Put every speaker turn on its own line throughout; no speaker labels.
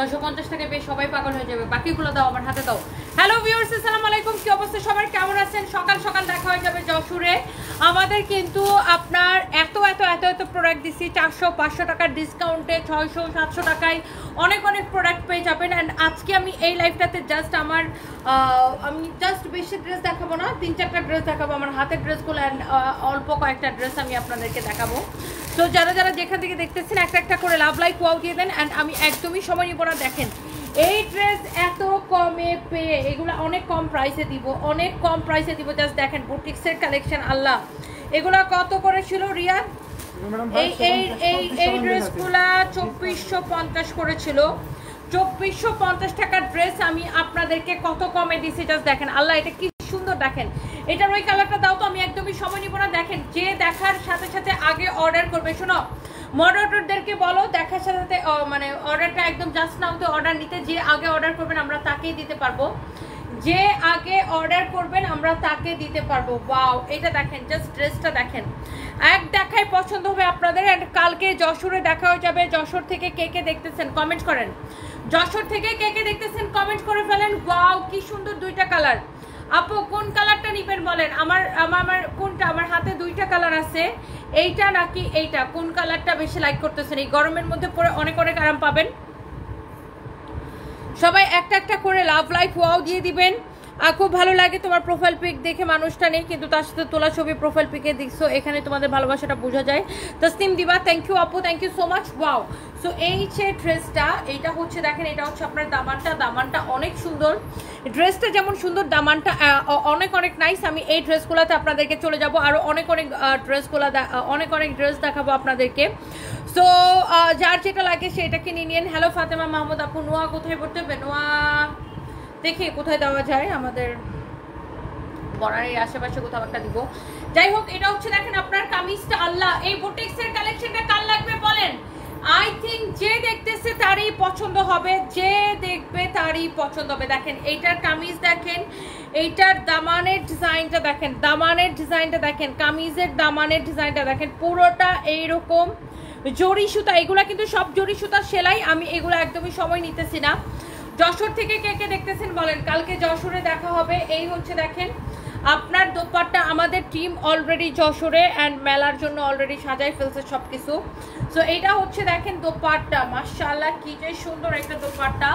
650 টাকায় পেয়ে সবাই পাগল হয়ে যাবে। বাকিগুলো দাও, আমার হাতে দাও। হ্যালো ভিউয়ার্স, আসসালামু আলাইকুম। কি অবস্থা সবার, কেমন আছেন? সকাল সকাল দেখা হয়ে যাবে যশোরে। আমাদের কিন্তু আপনার এত প্রোডাক্ট দিচ্ছি 400-500 টাকার ডিসকাউন্টে, 600-700 টাকায় অনেক প্রোডাক্ট পেয়ে যাবেন। অ্যান্ড আজকে আমি এই লাইফটাতে আমি জাস্ট বেশি ড্রেস দেখাবো না, 3-4টা ড্রেস দেখাবো, আমার হাতের ড্রেসগুলো অ্যান্ড অল্প কয়েকটা ড্রেস আমি আপনাদেরকে দেখাবো। তো যারা যেখান থেকে দেখতেছেন একটা করে লাভ লাইক ওয়াও দিয়ে দেন। অ্যান্ড আমি একদমই সময় নিব না। দেখেন এই ড্রেস এত কমে পেয়ে, এগুলো অনেক কম প্রাইসে দিব, জাস্ট দেখেন বুটিক্সের কালেকশন। আল্লাহ, এগুলো কত করে ছিল রিয়া? এই ড্রেসগুলা 2450 করেছিল। 2450 টাকার ড্রেস আমি আপনাদেরকে কত কমে দিছি জাস্ট দেখেন। আল্লাহ, এটা কি সুন্দর দেখেন। এটার ওই কালারটা দাও তো, আমি একদমই সময় নিব না। দেখেন, যে দেখার সাথে সাথে আগে অর্ডার করবে, শোনো মডারেটরদেরকে বলো দেখার সাথে সাথে মানে অর্ডারটা একদম জাস্ট নাও তো অর্ডার নিতে। যে আগে অর্ডার করবেন আমরা তাকেই দিতে পারবো, যে আগে অর্ডার করবেন আমরা তাকে দিতে পারবো। ওয়াও, এটা দেখেন, জাস্ট ড্রেসটা দেখেন, এক দেখায় পছন্দ হবে আপনাদের। অ্যান্ড কালকে যশোরে দেখা হয়ে যাবে। যশোর থেকে কে দেখতেছেন কমেন্ট করেন, যশোর থেকে কে দেখতেছেন কমেন্ট করে ফেলেন। ওয়াও, কি সুন্দর দুইটা কালার। আপু কোন কালারটা নিবেন বলেন? আমার কোনটা? আমার হাতে দুইটা কালার আছে, এইটা নাকি এইটা? কোন কালারটা বেশি লাইক করতেছেন? এই গরমের মধ্যে পরে অনেক আরাম পাবেন। সবাই একটা করে লাভ লাইক ওয়াও দিয়ে দিবেন। আর খুব ভালো লাগে তোমার প্রোফাইল পিক দেখে। মানুষটা নেই কিন্তু তার সাথে তোলা ছবি প্রোফাইল পিকে দেখছো, এখানে তোমাদের ভালোবাসাটা বোঝা যায়। তসনিম দিবা, থ্যাংক ইউ আপু, thank you so much. Wow, so এই যে ড্রেসটা, এইটা হচ্ছে দেখেন, এটা হচ্ছে আপনার দামানটা অনেক সুন্দর। ড্রেসটা যেমন সুন্দর, দামানটা অনেক নাইস। আমি এই ড্রেসগুলোতে আপনাদেরকে চলে যাব, আরও অনেক ড্রেস দেখাবো আপনাদেরকে। সো যার যেটা লাগে সেটা কিনে নিন। হ্যালো ফাতেমা মাহমুদ আপু, নোয়া কোথায় পড়তে হবে? নোয়া দেখি কোথায় দেওয়া যায়, আমাদের বনারের আশেপাশে কোথাও একটা দিব। যাই হোক, এটা হচ্ছে দেখেন আপনার কামিজটা। আল্লাহ, এই বুটিক্সের কালেকশনটা কার লাগবে বলেন? আই থিঙ্ক যে দেখতেছে তারই পছন্দ হবে, যে দেখবে তারই পছন্দ হবে। দেখেন এইটার কামিজ দেখেন, এইটার দামানের ডিজাইনটা দেখেন, কামিজের দামানের ডিজাইনটা দেখেন, পুরোটা এইরকম জরি সুতা। এগুলা কিন্তু সব জরি সুতার সেলাই। আমি এগুলো একদমই সময় নিতেছি না। যশোর থেকে কে দেখতেছেন বলেন? কালকে যশোরে দেখা হবে। এই হচ্ছে দেখেন আপনার দোপাট্টা। আমাদের টিম অলরেডি যশোরে অ্যান্ড মেলার জন্য অলরেডি সাজাই ফেলছে সব কিছু। সো এইটা হচ্ছে দেখেন দোপাট্টা। মাশাআল্লাহ, কি যে সুন্দর একটা দোপাট্টা,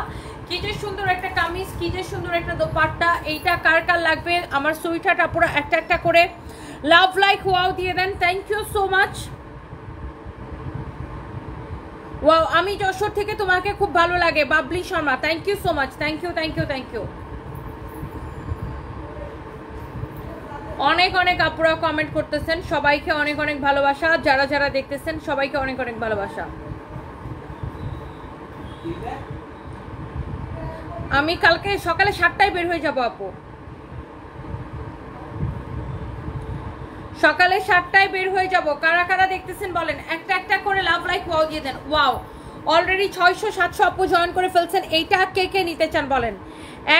কি যে সুন্দর একটা কামিজ, কি যে সুন্দর একটা দোপাট্টা। এইটা কার লাগবে? আমার সুইটারটা পুরো একটা করে লাভ লাইক ওয়াও দিয়ে দেন। Thank you so much. Wow, আমি যশোর থেকে, তোমাকে খুব ভালো লাগে। Babli Sharma, thank you so much, thank you. অনেক আপুরা কমেন্ট করতেছেন, সবাইকে অনেক ভালোবাসা। যারা দেখতেছেন সবাইকে অনেক ভালোবাসা। আমি কালকে সকালে 7টায় বের হয়ে যাব আপু, সকালে 7টায় বের হয়ে যাব। কারা দেখতেছেন বলেন? একটা করে লাভ লাইক ওয়াও দিয়ে দেন। ওয়াও, অলরেডি 600-700 আপু জয়েন করে ফেলছেন। এইটা কে নিতে চান বলেন?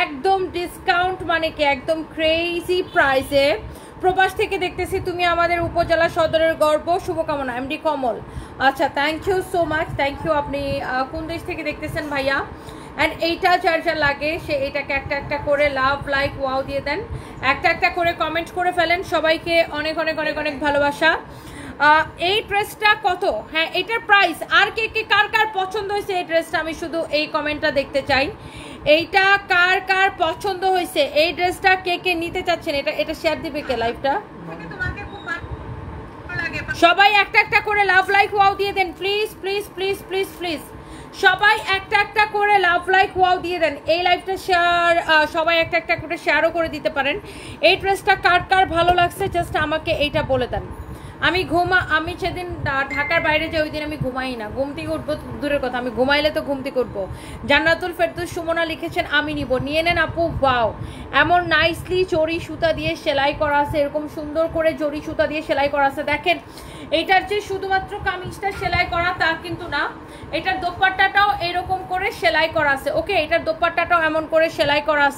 একদম ডিসকাউন্ট, মানে কি একদম ক্রেজি প্রাইসে। প্রবাস থেকে দেখতেছি, তুমি আমাদের উপজেলা সদরের গর্ব, শুভকামনা। এমডি কমল, আচ্ছা thank you so much, thank you. আপনি কোন দেশ থেকে দেখতেছেন ভাইয়া? অ্যান্ড এইটা যার লাগে সে এটাকে একটা করে লাভ লাইক ওয়াও দিয়ে দেন। একটা করে কমেন্ট করে ফেলেন। সবাইকে অনেক ভালোবাসা। এই ড্রেসটা কত? হ্যাঁ, এটার প্রাইস। আর কার পছন্দ হয়েছে এই ড্রেসটা? আমি শুধু এই কমেন্টটা দেখতে চাই। এইটা কার পছন্দ হয়েছে? এই ড্রেসটা কে নিতে চাচ্ছেন? এটা শেয়ার দিবে কে লাইভটা? সবাই একটা করে লাভ লাইক ওয়াও দিয়ে দেন প্লিজ। সবাই একটা করে লাভ লাইক ওয়াও দিয়ে দেন। এই লাইভটা শেয়ার, সবাই একটা করে শেয়ারও করে দিতে পারেন। এই ড্রেসটা কার ভালো লাগছে জাস্ট আমাকে এইটা বলে দেন। আমি সেদিন ঢাকার বাইরে যাই, ওই দিন আমি ঘুমাই না। ঘুম থেকে উঠবো দূরের কথা, আমি ঘুমাইলে তো ঘুম থেকে উঠবো। জান্নাতুল ফেরদৌস সুমনা লিখেছেন আমি নিব, নিয়ে নেন আপু। ওয়াও, এমন নাইসলি জরি সুতা দিয়ে সেলাই করা আছে, এরকম সুন্দর করে জরি সুতা দিয়ে সেলাই করা আছে। দেখেন, এইটার যে শুধুমাত্র কামিজটা সেলাই করা তা কিন্তু না, এটার দোপাট্টাটাও এরকম করে সেলাই করা আছে। ওকে, এটার দোপাট্টাটাও এমন করে সেলাই করা আছে।